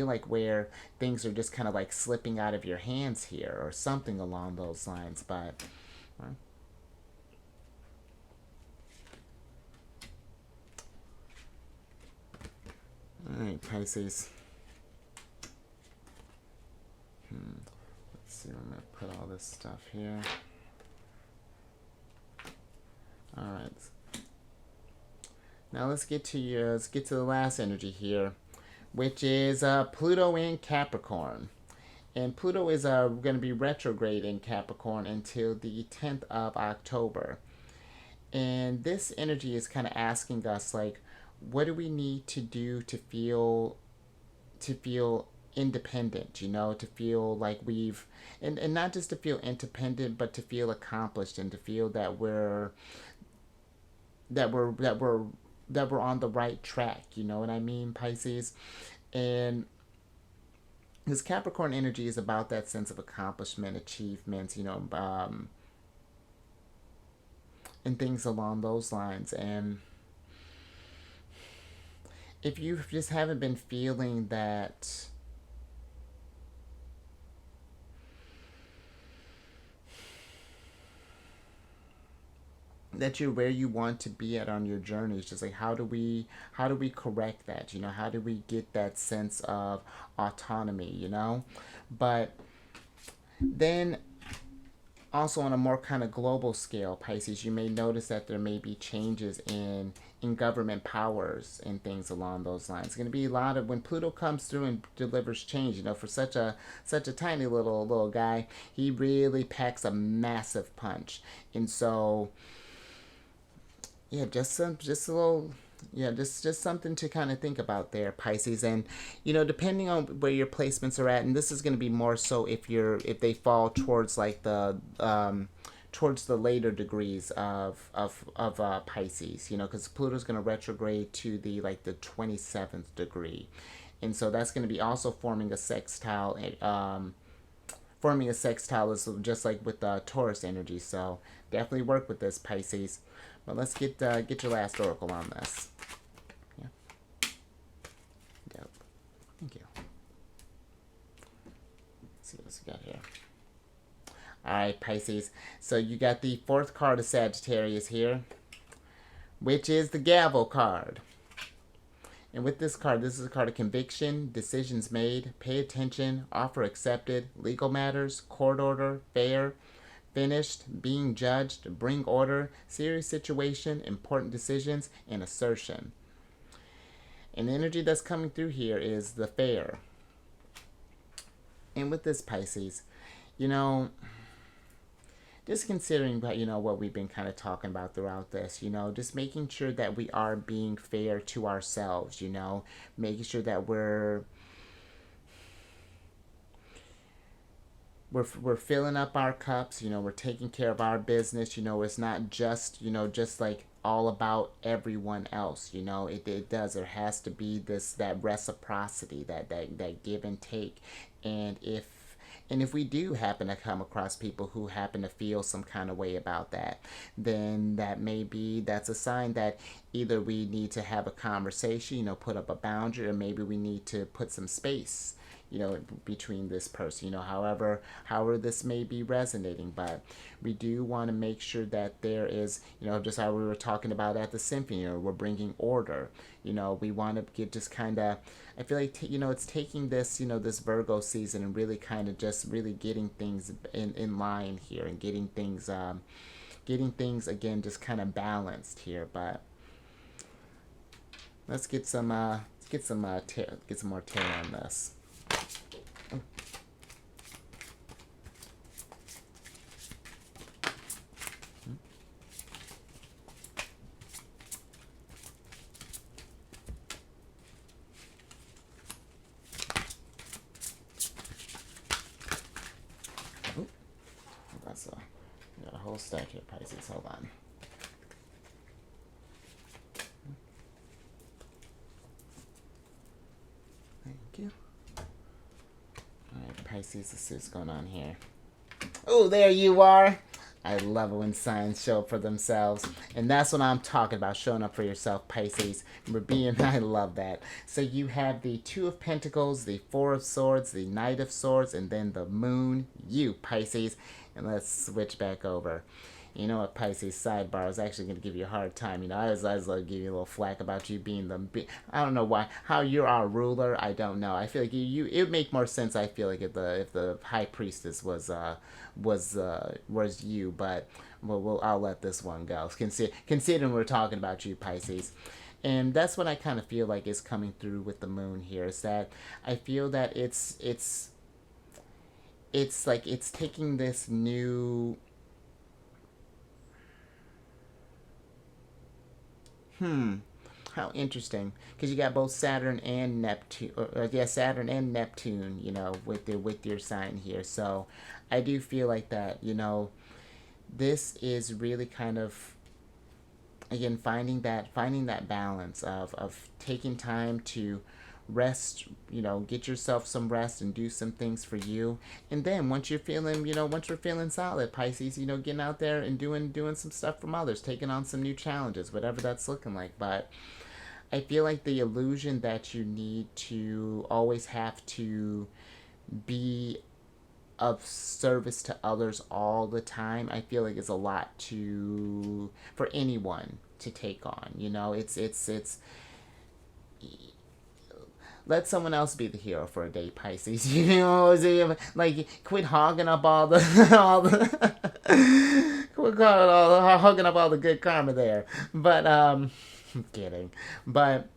like where things are just kind of like slipping out of your hands here or something along those lines. But well, all right, Pisces. Let's see, I'm going to put all this stuff here. Alright, Now let's get to the last energy here, which is Pluto in Capricorn. And Pluto is going to be retrograde in Capricorn until the 10th of October. And this energy is kind of asking us, like, what do we need to do to feel independent, to feel like we've, and not just to feel independent, but to feel accomplished, and to feel that we're on the right track, you know what I mean, Pisces? And this Capricorn energy is about that sense of accomplishment, achievements, and things along those lines. And if you just haven't been feeling that you're where you want to be at on your journey, it's just like, how do we correct that, how do we get that sense of autonomy, but then also on a more kind of global scale, Pisces, you may notice that there may be changes in government powers and things along those lines. It's going to be a lot of, when Pluto comes through and delivers change, for such a tiny little guy, he really packs a massive punch. And so yeah, just a little, yeah, just something to kind of think about there, Pisces. And depending on where your placements are at, and this is going to be more so if they fall towards like towards the later degrees of Pisces, because Pluto's going to retrograde to the 27th degree, and so that's going to be also forming a sextile. Forming a sextile is just like with Taurus energy, so definitely work with this, Pisces. But let's get your last oracle on this. Yeah. Dope. Thank you. Let's see what we got here. All right, Pisces. So you got the fourth card of Sagittarius here, which is the Gavel card. And with this card, this is a card of conviction, decisions made, pay attention, offer accepted, legal matters, court order, fair, finished, being judged, bring order, serious situation, important decisions, and assertion. And the energy that's coming through here is the fair. And with this, Pisces, just considering what we've been kind of talking about throughout this, just making sure that we are being fair to ourselves, making sure that we're filling up our cups, we're taking care of our business, it's not just, just like all about everyone else, there has to be that reciprocity, that give and take. And if we do happen to come across people who happen to feel some kind of way about that, then that's a sign that either we need to have a conversation, put up a boundary, or maybe we need to put some space, between this person, however this may be resonating. But we do want to make sure that there is, just how we were talking about at the symphony, we're bringing order. We want to get just kind of, I feel like, it's taking this, this Virgo season, and really kind of just really getting things in line here, and getting things again just kind of balanced here. But let's get some more tarot on this. Got a whole stack here, Pisces. Hold on. Thank you. Alright, Pisces, let's see what's going on here. Oh, there you are. I love it when signs show up for themselves. And that's what I'm talking about, showing up for yourself, Pisces. I love that. So you have the Two of Pentacles, the Four of Swords, the Knight of Swords, and then the Moon, you, Pisces. And let's switch back over. You know what, Pisces, sidebar, I was actually going to give you a hard time. I was like, give you a little flack about you being I don't know why, how you're our ruler, I don't know. I feel like it would make more sense, I feel like, if the High Priestess was you, but I'll let this one go. Considering we're talking about you, Pisces. And that's what I kind of feel like is coming through with the moon here, is that I feel that it's like it's taking this new how interesting, because you got both Saturn and Neptune, yeah, Saturn and Neptune, you know, with your sign here. So I do feel like that, you know, this is really kind of, again, finding that balance of taking time to rest, you know, get yourself some rest and do some things for you. And then once you're feeling, you know, once you're feeling solid, Pisces, you know, getting out there and doing some stuff from others, taking on some new challenges, whatever that's looking like. But I feel like the illusion that you need to always have to be of service to others all the time, I feel like is a lot to for anyone to take on. You know, it's let someone else be the hero for a day, Pisces. You know, like quit hogging up all the all the hogging up all the good karma there. But I'm kidding. But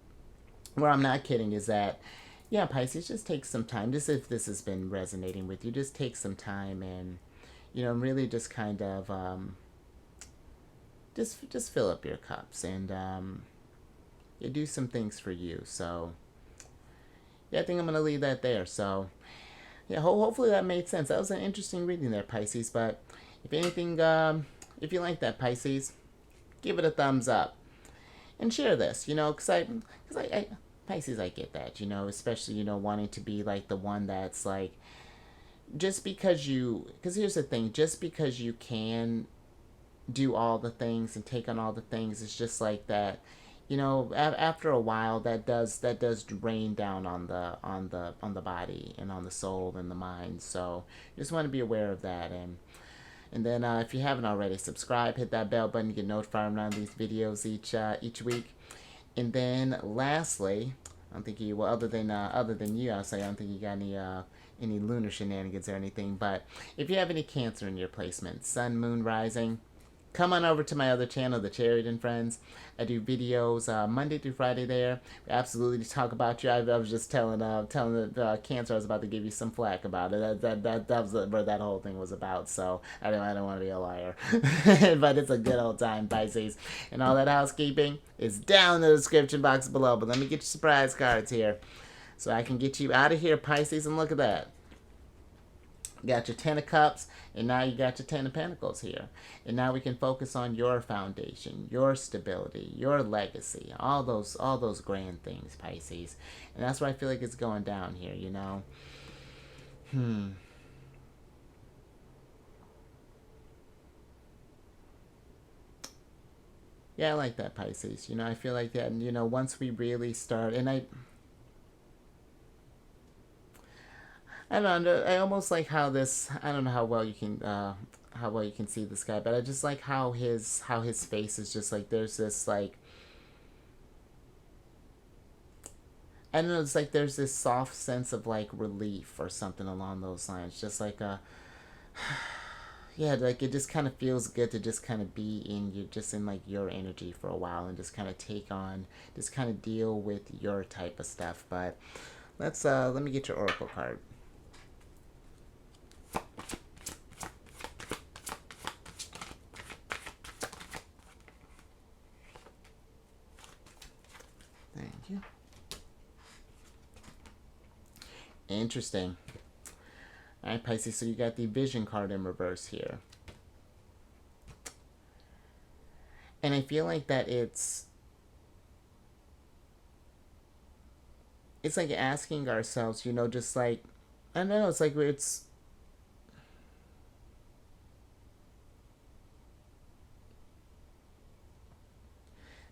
where I'm not kidding is that, yeah, Pisces, just take some time. Just if this has been resonating with you, just take some time and, you know, really just kind of just fill up your cups and you do some things for you. So yeah, I think I'm gonna leave that there. So yeah, hopefully that made sense. That was an interesting reading there, Pisces. But if anything, if you like that, Pisces, give it a thumbs up and share this. You know, I Pisces, I get that. You know, especially, you know, wanting to be like the one that's like, just because you, because here's the thing, just because you can do all the things and take on all the things, it's just like that, you know, after a while that does rain down on the body and on the soul and the mind. So just want to be aware of that. And then if you haven't already, subscribe, hit that bell button to get notified around these videos each week. And then lastly, I don't think you, well, other than you, I'll say, I don't think you got any lunar shenanigans or anything. But if you have any Cancer in your placement, Sun, Moon, Rising, come on over to my other channel, The Chariot and Friends. I do videos Monday through Friday there. We absolutely talk about you. I was just telling the Cancer I was about to give you some flack about it. That was where that whole thing was about. So I don't want to be a liar, but it's a good old time, Pisces. And all that housekeeping is down in the description box below. But let me get your surprise cards here, so I can get you out of here, Pisces. And look at that. Got your Ten of Cups, and now you got your Ten of Pentacles here. And now we can focus on your foundation, your stability, your legacy, all those grand things, Pisces. And that's where I feel like it's going down here, you know. Yeah, I like that, Pisces. You know, I feel like that, and you know, once we really start, and I don't know. I almost like how this. I don't know how well you can see this guy, but I just like how his face is just like, there's this like, I don't know. It's like there's this soft sense of like relief or something along those lines. Just like a, yeah, like it just kind of feels good to just kind of be in you, just in like your energy for a while, and just kind of just kind of deal with your type of stuff. But let me get your oracle card. Thank you. Interesting. Alright, Pisces, so you got the Vision card in reverse here. And I feel like that it's like asking ourselves, you know, just like, I don't know, it's like it's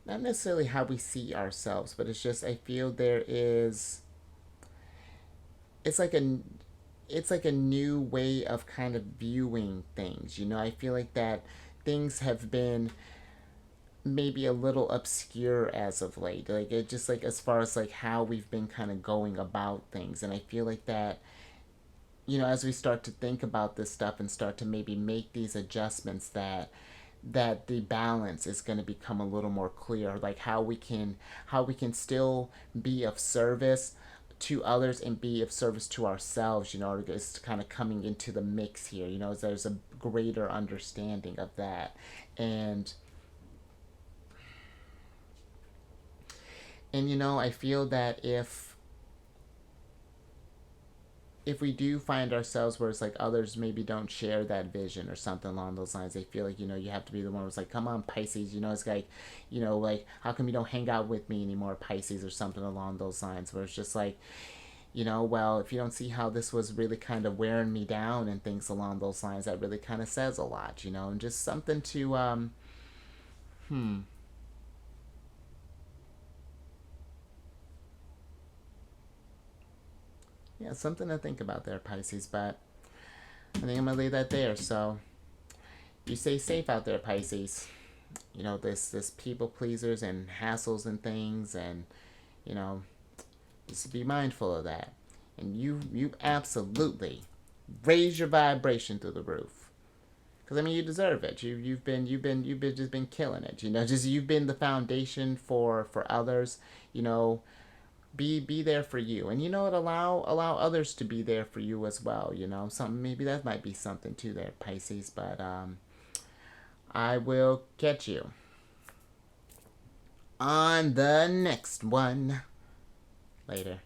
not necessarily how we see ourselves, but it's just, I feel there is, it's like a new way of kind of viewing things, you know. I feel like that things have been maybe a little obscure as of late, like it just like as far as like how we've been kind of going about things. And I feel like that, you know, as we start to think about this stuff and start to maybe make these adjustments, that that the balance is going to become a little more clear, like how we can still be of service to others and be of service to ourselves. It's kind of coming into the mix here. There's a greater understanding of that. And I feel that if we do find ourselves where it's like others maybe don't share that vision or something along those lines, they feel like, you have to be the one who's like, come on, Pisces, it's like, like, how come you don't hang out with me anymore, Pisces, or something along those lines, where it's just like, well, if you don't see how this was really kind of wearing me down and things along those lines, that really kind of says a lot, and just something to, yeah, something to think about there, Pisces, but I think I'm going to leave that there. So you stay safe out there, Pisces. This people pleasers and hassles and things, and, just be mindful of that. And you absolutely raise your vibration through the roof. Because you deserve it. You've been killing it. You've been the foundation for others. Be there for you, and allow others to be there for you as well. Something, maybe that might be something too there, Pisces. But I will catch you on the next one later.